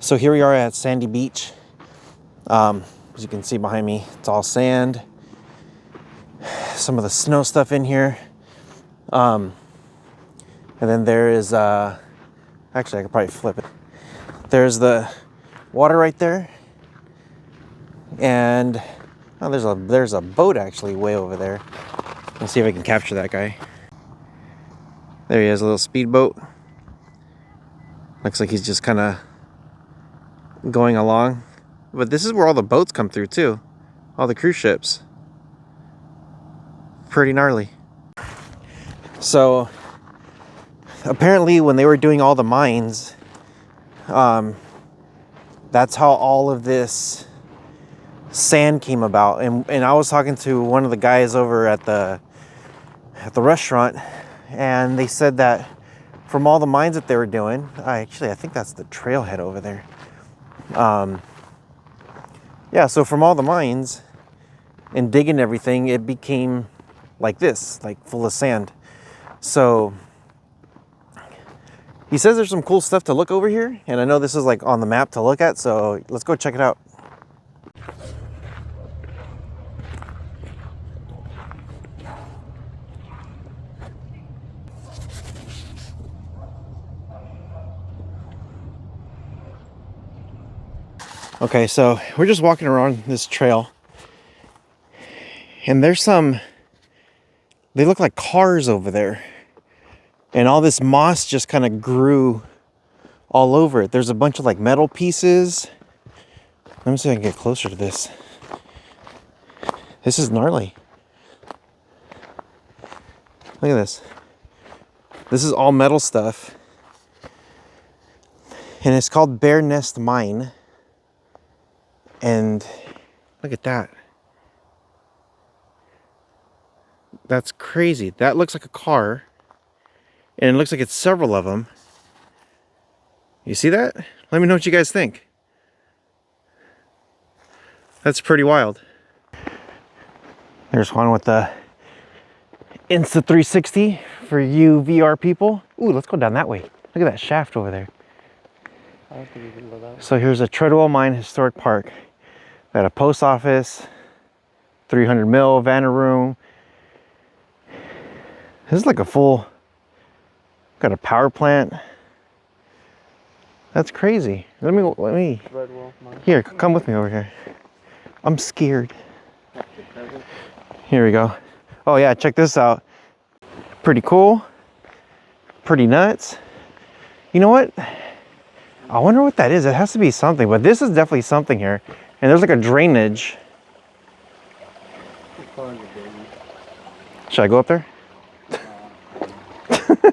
So here we are at Sandy Beach. As you can see behind me, it's all sand. Some of the snow stuff in here. And then there is, actually I could probably flip it. There's the water right there. And oh, there's a boat actually way over there. Let's see if I can capture that guy. There he is, a little speedboat. Looks like he's just kind of going along. But this is where all the boats come through too. All the cruise ships. Pretty gnarly. So apparently when they were doing all the mines, that's how all of this sand came about. And I was talking to one of the guys over at the restaurant, and they said that from all the mines that they were doing, I think that's the trailhead over there. Yeah, so from all the mines and digging everything, it became like this, like full of sand. So he says there's some cool stuff to look over here, and I know this is like on the map to look at, so let's go check it out. Okay, so we're just walking around this trail, and there's they look like cars over there, and all this moss just kind of grew all over it. There's a bunch of like metal pieces. Let me see if I can get closer to this. This is gnarly. Look at this. This is all metal stuff, and it's called Bear Nest Mine. And look at that. That's crazy. That looks like a car. And it looks like it's several of them. You see that? Let me know what you guys think. That's pretty wild. There's one with the Insta360 for you VR people. Ooh, let's go down that way. Look at that shaft over there. I don't think you can go that way. So here's a Treadwell Mine Historic Park. Got a post office, 300 mil, vanner room. This is like a full, got a power plant. That's crazy. Let me. Here, come with me over here. I'm scared. Here we go. Oh yeah, check this out. Pretty cool. Pretty nuts. You know what? I wonder what that is. It has to be something, but this is definitely something here. And there's like a drainage. Should I go up there?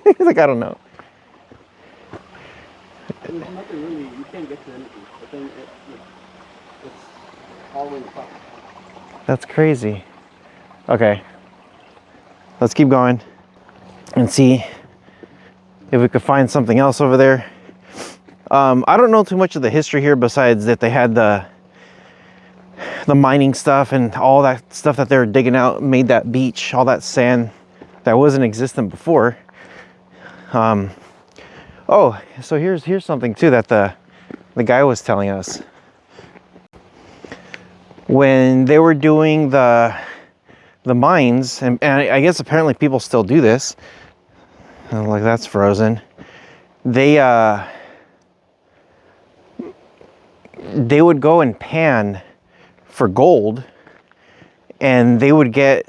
He's like, I don't know. There's nothing really, you can't get to anything. But then it's all in the top. That's crazy. Okay. Let's keep going and see if we could find something else over there. I don't know too much of the history here besides that they had the mining stuff and all that stuff that they were digging out made that beach, all that sand that wasn't existent before. Oh, so here's something too that the guy was telling us. When they were doing the mines, and I guess apparently people still do this, like that's frozen, they would go and pan for gold, and they would get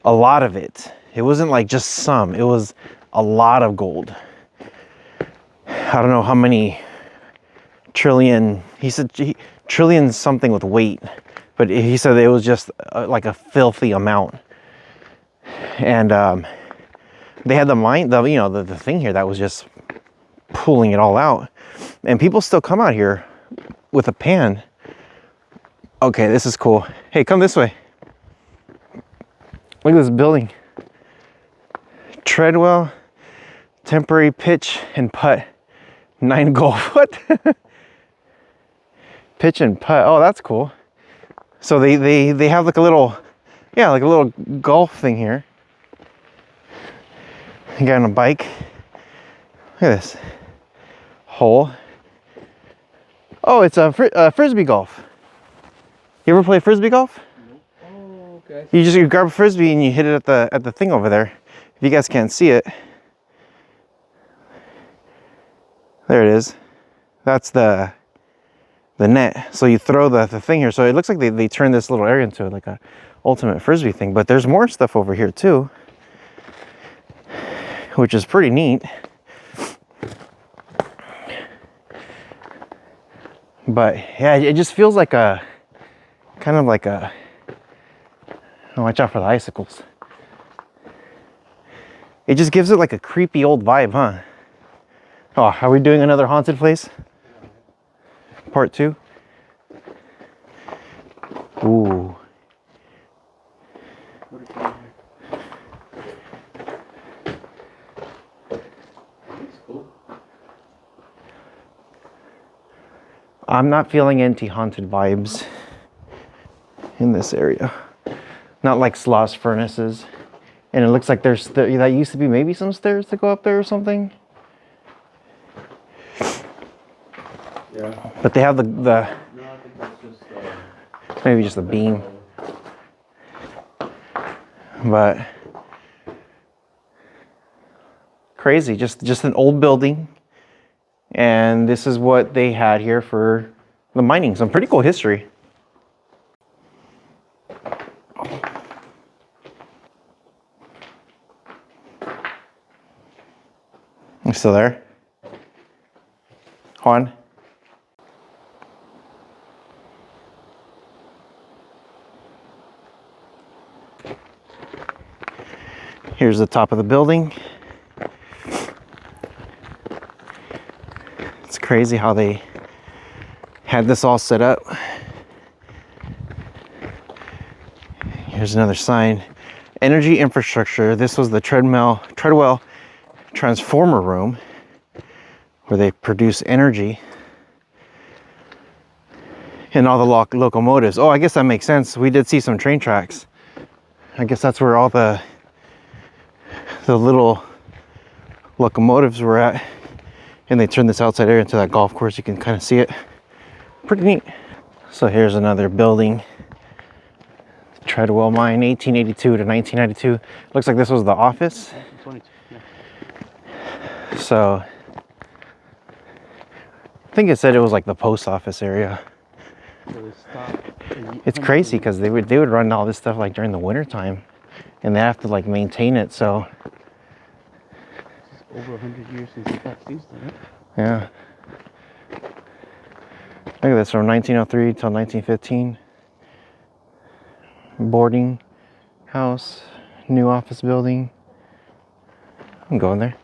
a lot of it. It wasn't like just some, it was a lot of gold. I don't know how many trillion, he said trillion something with weight, but he said it was just like a filthy amount. And they had the mine, the thing here that was just pulling it all out, and people still come out here with a pan. Okay, this is cool. Hey, come this way. Look at this building. Treadwell temporary pitch and putt 9 golf. What? Pitch and putt. Oh, that's cool. So they have like a little, yeah, like a little golf thing here. You got on a bike. Look at this hole. Oh, it's a frisbee golf. You ever play frisbee golf? Nope. Oh, okay. You grab a frisbee and you hit it at the thing over there. If you guys can't see it, there it is. That's the net. So you throw the thing here. So it looks like they turned this little area into like a ultimate frisbee thing. But there's more stuff over here too, which is pretty neat. But yeah, it just feels like a kind of like a. Oh, watch out for the icicles. It just gives it like a creepy old vibe, huh? Oh, are we doing another haunted place? Part 2? Ooh. I'm not feeling anti-haunted vibes in this area. Not like Sloss furnaces. And it looks like that used to be maybe some stairs to go up there or something. Yeah. But they have the No, I think that's just maybe just a beam. But crazy, just an old building. And this is what they had here for the mining. Some pretty cool history. You still there? Juan? Here's the top of the building. It's crazy how they had this all set up. Here's another sign. Energy infrastructure. This was the Treadwell transformer room where they produce energy. And all the locomotives. Oh, I guess that makes sense. We did see some train tracks. I guess that's where all the little locomotives were at. And they turned this outside area into that golf course. You can kind of see it. Pretty neat. So here's another building. Treadwell mine, 1882 to 1992. Looks like this was the office. 22, yeah. So I think it said it was like the post office area. So they stopped. It's crazy because they would run all this stuff like during the winter time, and they have to like maintain it. So It's over 100 years since they got seized, right? yeah. Look at this, from 1903 till 1915. Boarding house, new office building. I'm going there.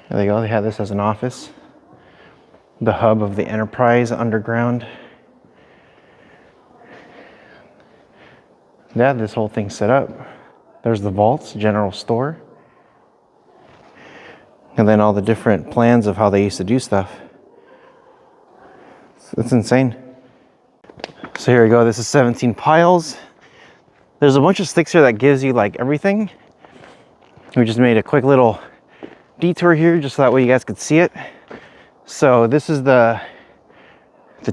There they go. They have this as an office. The hub of the enterprise underground. They have this whole thing set up. There's the vaults, general store. And then all the different plans of how they used to do stuff. It's insane. So here we go. This is 17 piles. There's a bunch of sticks here that gives you like everything. We just made a quick little detour here just so that way you guys could see it. So this is the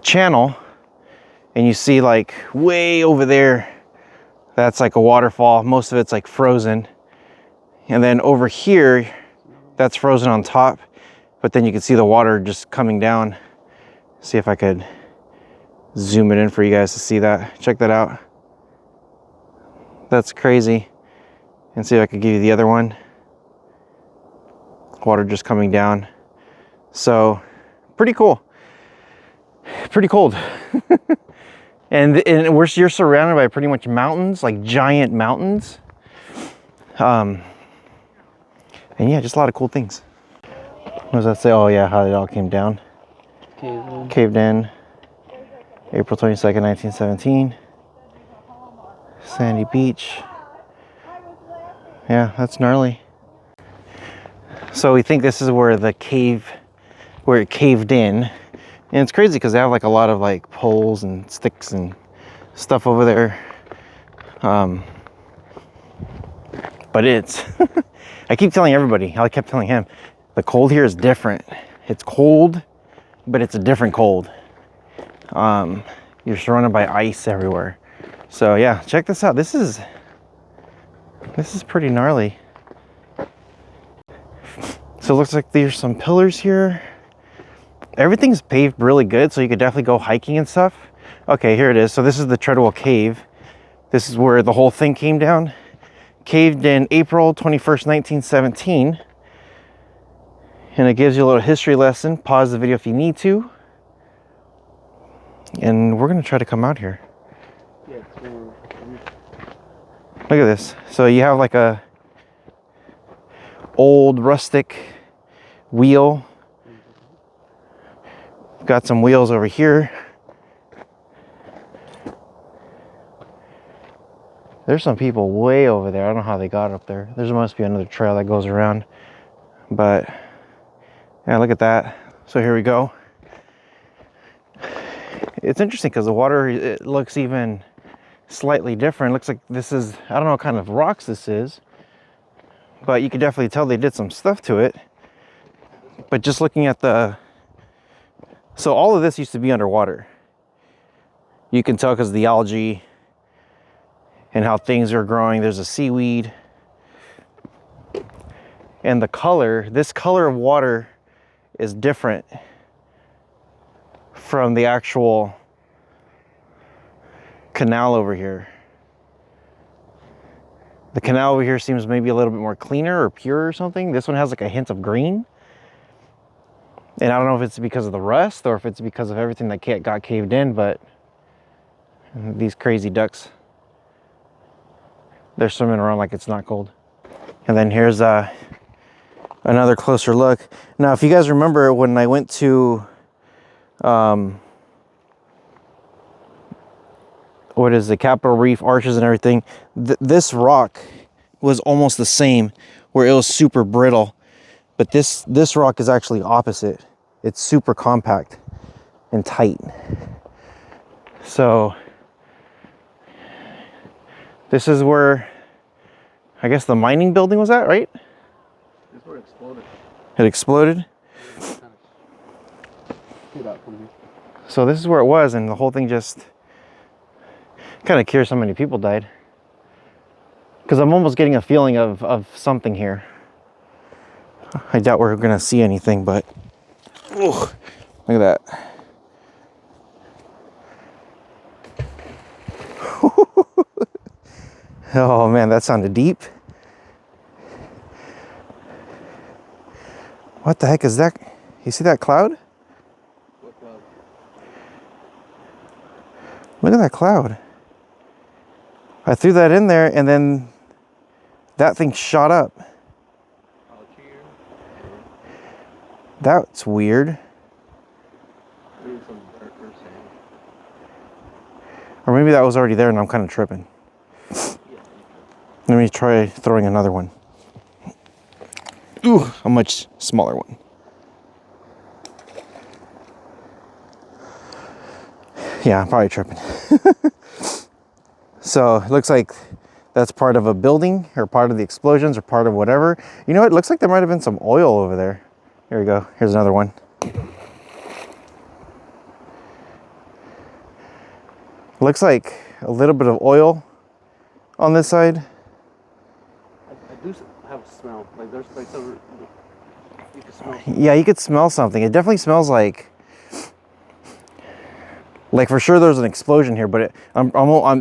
channel, and you see like way over there, that's like a waterfall. Most of it's like frozen. And then over here, that's frozen on top, but then you can see the water just coming down. See if I could zoom it in for you guys to see that. Check that out. That's crazy. And see if I could give you the other one. Water just coming down. So pretty cool. Pretty cold. and you're surrounded by pretty much mountains, like giant mountains. And yeah, just a lot of cool things. What does that say? Oh yeah, how it all came down. Caved in. April 22nd, 1917. Sandy Beach. Yeah, that's gnarly. So we think this is where it caved in. And it's crazy because they have like a lot of like poles and sticks and stuff over there. But it's I keep telling everybody, I kept telling him, the cold here is different. It's cold, but it's a different cold. You're surrounded by ice everywhere. So yeah, check this out. This is pretty gnarly. So it looks like there's some pillars here. Everything's paved really good, so you could definitely go hiking and stuff. Okay, here it is. So this is the Treadwell Cave. This is where the whole thing came down. Caved in April 21st, 1917. And it gives you a little history lesson. Pause the video if you need to. And we're gonna try to come out here. Yeah, Look at this. So you have like a old rustic wheel. Got some wheels over here. There's some people way over there. I don't know how they got up there. There must be another trail that goes around. But yeah, look at that. So here we go. It's interesting because the water, it looks even slightly different. It looks like this is, I don't know what kind of rocks this is, but you can definitely tell they did some stuff to it. But just looking at so all of this used to be underwater. You can tell because of the algae and how things are growing. There's a seaweed. And the color, this color of water is different from the actual canal over here. The canal over here seems maybe a little bit more cleaner or pure or something. This one has like a hint of green. And I don't know if it's because of the rust or if it's because of everything that got caved in, but these crazy ducks, they're swimming around like it's not cold. And then here's another closer look. Now, if you guys remember when I went to, what is the Capitol Reef arches and everything, this rock was almost the same, where it was super brittle. But this rock is actually opposite. It's super compact and tight. So this is where, I guess, the mining building was at, right? This is where it exploded. It exploded? So this is where it was, and the whole thing just, kind of curious how many people died. Because I'm almost getting a feeling of something here. I doubt we're gonna see anything, but look at that. Oh man, that sounded deep. What the heck is that? You see that cloud? What cloud? Look at that cloud. I threw that in there and then that thing shot up. That's weird. Or maybe that was already there and I'm kind of tripping. Let me try throwing another one. Ooh, a much smaller one. Yeah, I'm probably tripping. So it looks like that's part of a building or part of the explosions or part of whatever. You know what? It looks like there might have been some oil over there. Here we go. Here's another one. Looks like a little bit of oil on this side. I do have a smell. Like there's like some, you can smell. Yeah, you could smell something. It definitely smells like for sure there's an explosion here, but I'm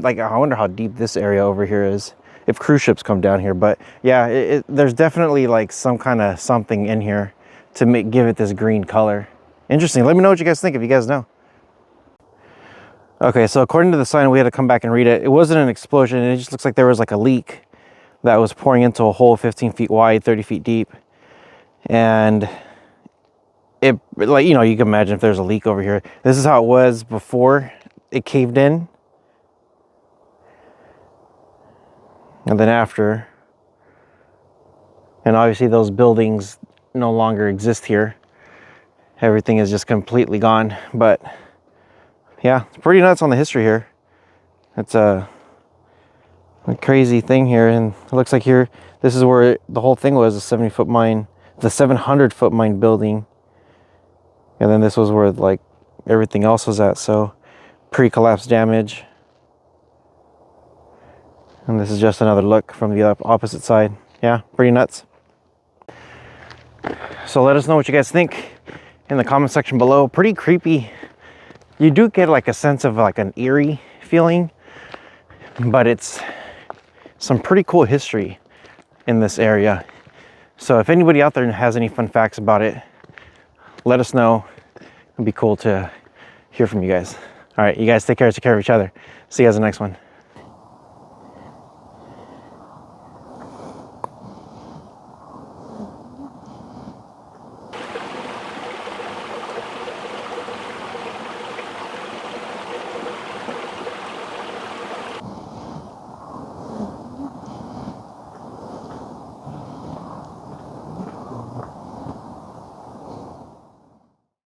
like, I wonder how deep this area over here is if cruise ships come down here. But yeah, there's definitely like some kind of something in here to give it this green color. Interesting. Let me know what you guys think if you guys know. Okay, so according to the sign, we had to come back and read it. It wasn't an explosion. It just looks like there was like a leak that was pouring into a hole 15 feet wide, 30 feet deep. And it, like, you know, you can imagine if there's a leak over here. This is how it was before it caved in. And then after. And obviously those buildings no longer exist here. Everything is just completely gone. But yeah, it's pretty nuts on the history here. It's A crazy thing here, and it looks like here, this is where the whole thing was, a 70-foot mine, the 700-foot mine building. And then this was where like everything else was at, so pre-collapse damage. And this is just another look from the opposite side. Yeah, pretty nuts. So let us know what you guys think in the comment section below. Pretty creepy. You do get like a sense of like an eerie feeling, but it's some pretty cool history in this area. So if anybody out there has any fun facts about it, let us know. It'd be cool to hear from you guys. All right, you guys take care of each other. See you guys in the next one.